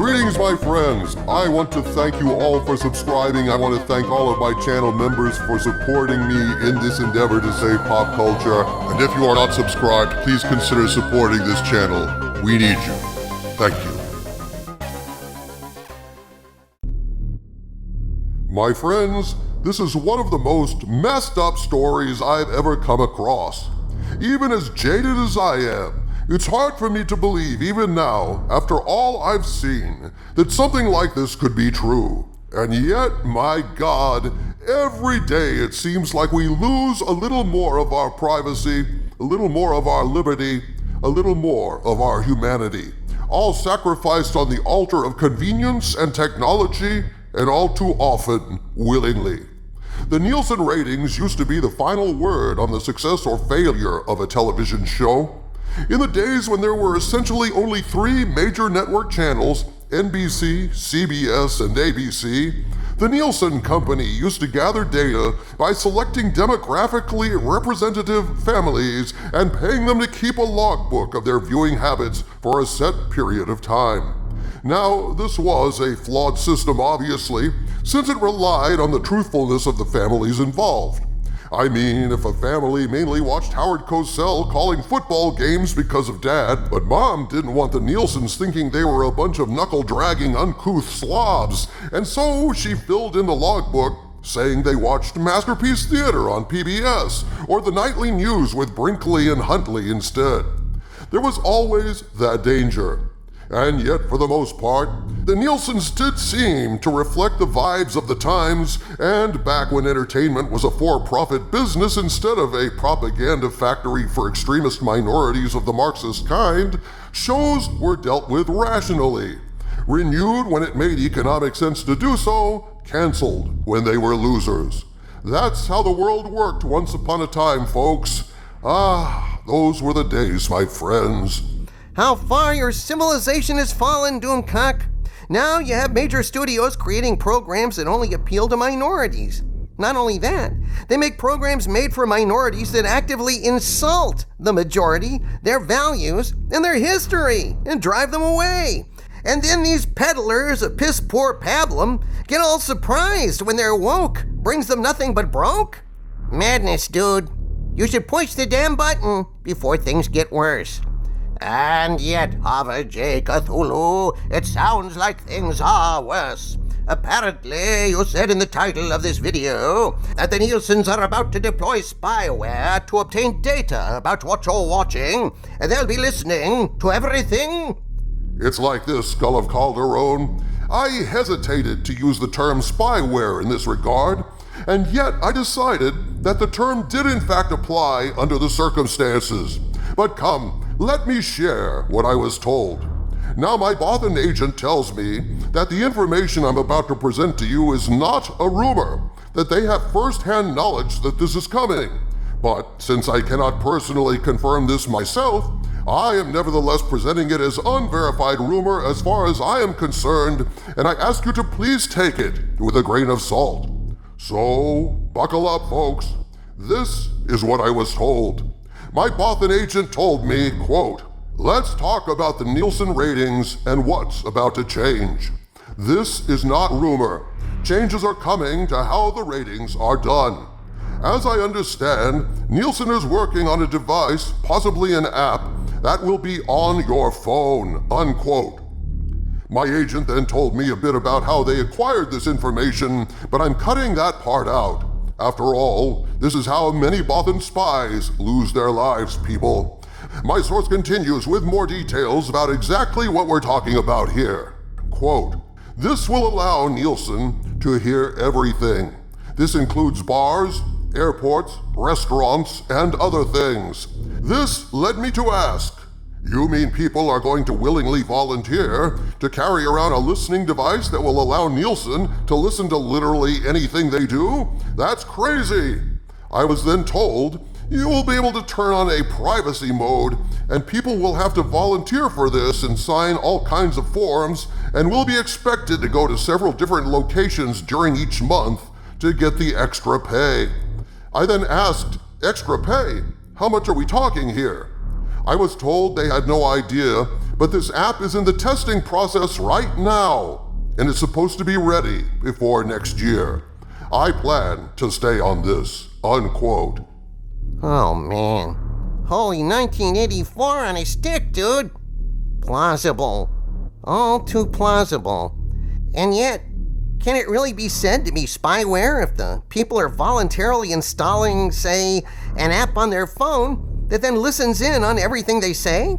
Greetings, my friends. I want to thank you all for subscribing. I want to thank all of my channel members for supporting me in this endeavor to save pop culture. And if you are not subscribed, please consider supporting this channel. We need you. Thank you. My friends, this is one of the most messed up stories I've ever come across. Even as jaded as I am, it's hard for me to believe, even now, after all I've seen, that something like this could be true. And yet, my God, every day it seems like we lose a little more of our privacy, a little more of our liberty, a little more of our humanity, all sacrificed on the altar of convenience and technology, and all too often, willingly. The Nielsen ratings used to be the final word on the success or failure of a television show. In the days when there were essentially only three major network channels, NBC, CBS, and ABC, the Nielsen Company used to gather data by selecting demographically representative families and paying them to keep a logbook of their viewing habits for a set period of time. Now, this was a flawed system, obviously, since it relied on the truthfulness of the families involved. I mean, if a family mainly watched Howard Cosell calling football games because of Dad, but Mom didn't want the Nielsens thinking they were a bunch of knuckle-dragging, uncouth slobs, and so she filled in the logbook saying they watched Masterpiece Theater on PBS, or the nightly news with Brinkley and Huntley instead. There was always that danger. And yet, for the most part, the Nielsens did seem to reflect the vibes of the times, and back when entertainment was a for-profit business instead of a propaganda factory for extremist minorities of the Marxist kind, shows were dealt with rationally. Renewed when it made economic sense to do so, canceled when they were losers. That's how the world worked once upon a time, folks. Ah, those were the days, my friends. How far your civilization has fallen, Doomcock. Now you have major studios creating programs that only appeal to minorities. Not only that, they make programs made for minorities that actively insult the majority, their values, and their history, and drive them away. And then these peddlers of piss-poor pablum get all surprised when their woke brings them nothing but broke. Madness, dude. You should push the damn button before things get worse. And yet, Harvard J. Cthulhu, it sounds like things are worse. Apparently, you said in the title of this video that the Nielsens are about to deploy spyware to obtain data about what you're watching, and they'll be listening to everything. It's like this, Skull of Calderon. I hesitated to use the term spyware in this regard, and yet I decided that the term did in fact apply under the circumstances. But come, let me share what I was told. Now my Bothan agent tells me that the information I'm about to present to you is not a rumor, that they have first-hand knowledge that this is coming. But since I cannot personally confirm this myself, I am nevertheless presenting it as unverified rumor as far as I am concerned, and I ask you to please take it with a grain of salt. So, buckle up, folks. This is what I was told. My Bothan agent told me, quote, "Let's talk about the Nielsen ratings and what's about to change. This is not rumor. Changes are coming to how the ratings are done. As I understand, Nielsen is working on a device, possibly an app, that will be on your phone," unquote. My agent then told me a bit about how they acquired this information, but I'm cutting that part out. After all, this is how many Bothan spies lose their lives, people. My source continues with more details about exactly what we're talking about here. Quote, "This will allow Nielsen to hear everything. This includes bars, airports, restaurants, and other things. This led me to ask, you mean people are going to willingly volunteer to carry around a listening device that will allow Nielsen to listen to literally anything they do? That's crazy. I was then told you will be able to turn on a privacy mode, and people will have to volunteer for this and sign all kinds of forms, and will be expected to go to several different locations during each month to get the extra pay. I then asked, extra pay? How much are we talking here? I was told they had no idea, but this app is in the testing process right now, and it's supposed to be ready before next year. I plan to stay on this, unquote. Oh, man. Holy 1984 on a stick, dude. Plausible. All too plausible. And yet, can it really be said to be spyware if the people are voluntarily installing, say, an app on their phone that then listens in on everything they say?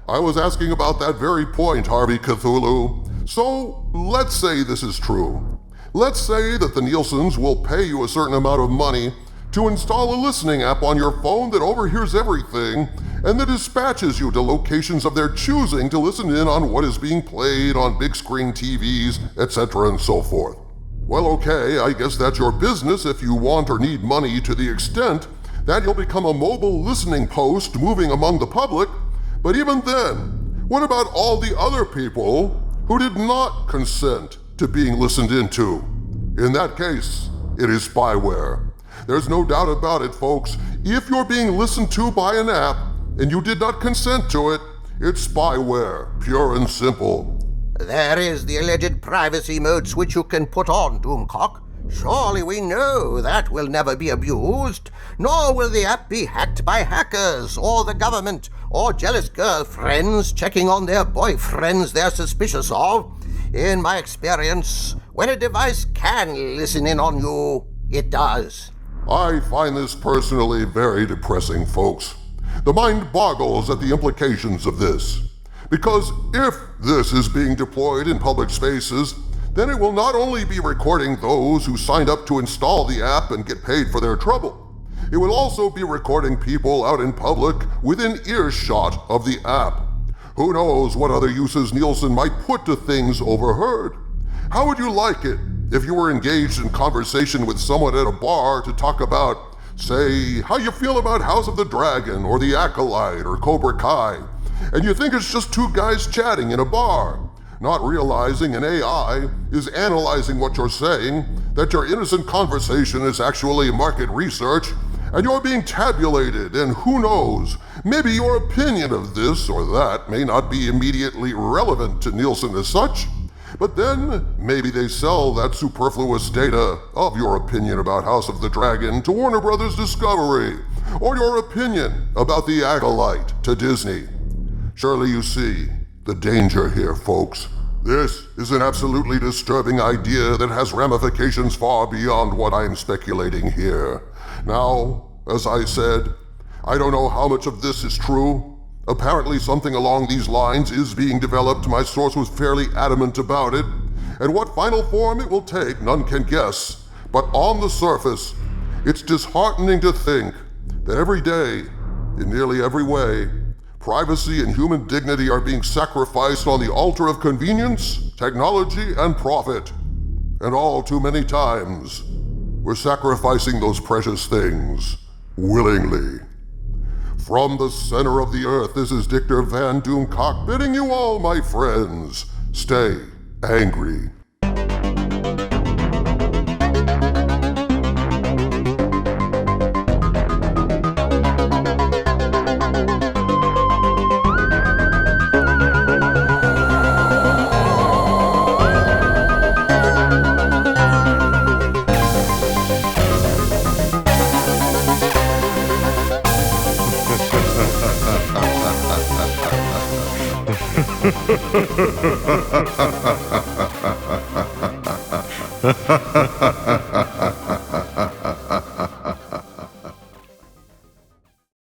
I was asking about that very point, Harvey Cthulhu. So, let's say this is true. Let's say that the Nielsens will pay you a certain amount of money to install a listening app on your phone that overhears everything and that dispatches you to locations of their choosing to listen in on what is being played on big screen TVs, etc. and so forth. Well, okay, I guess that's your business if you want or need money to the extent that you'll become a mobile listening post moving among the public. But even then, what about all the other people who did not consent to being listened into? In that case, it is spyware. There's no doubt about it, folks. If you're being listened to by an app and you did not consent to it, it's spyware, pure and simple. There is the alleged privacy mode switch you can put on, Doomcock. Surely we know that will never be abused, nor will the app be hacked by hackers or the government or jealous girlfriends checking on their boyfriends they're suspicious of. In my experience, when a device can listen in on you, it does. I find this personally very depressing, folks. The mind boggles at the implications of this. Because if this is being deployed in public spaces, then it will not only be recording those who signed up to install the app and get paid for their trouble, it will also be recording people out in public within earshot of the app. Who knows what other uses Nielsen might put to things overheard? How would you like it if you were engaged in conversation with someone at a bar to talk about, say, how you feel about House of the Dragon or The Acolyte or Cobra Kai, and you think it's just two guys chatting in a bar, not realizing an AI is analyzing what you're saying, that your innocent conversation is actually market research, and you're being tabulated, and who knows, maybe your opinion of this or that may not be immediately relevant to Nielsen as such, but then maybe they sell that superfluous data of your opinion about House of the Dragon to Warner Brothers Discovery, or your opinion about The Acolyte to Disney. Surely you see the danger here, folks. This is an absolutely disturbing idea that has ramifications far beyond what I'm speculating here. Now, as I said, I don't know how much of this is true. Apparently something along these lines is being developed. My source was fairly adamant about it. And what final form it will take, none can guess. But on the surface, it's disheartening to think that every day, in nearly every way, privacy and human dignity are being sacrificed on the altar of convenience, technology, and profit. And all too many times, we're sacrificing those precious things willingly. From the center of the earth, this is Dictor Van Doomcock bidding you all, my friends, stay angry. Ha ha ha ha ha ha.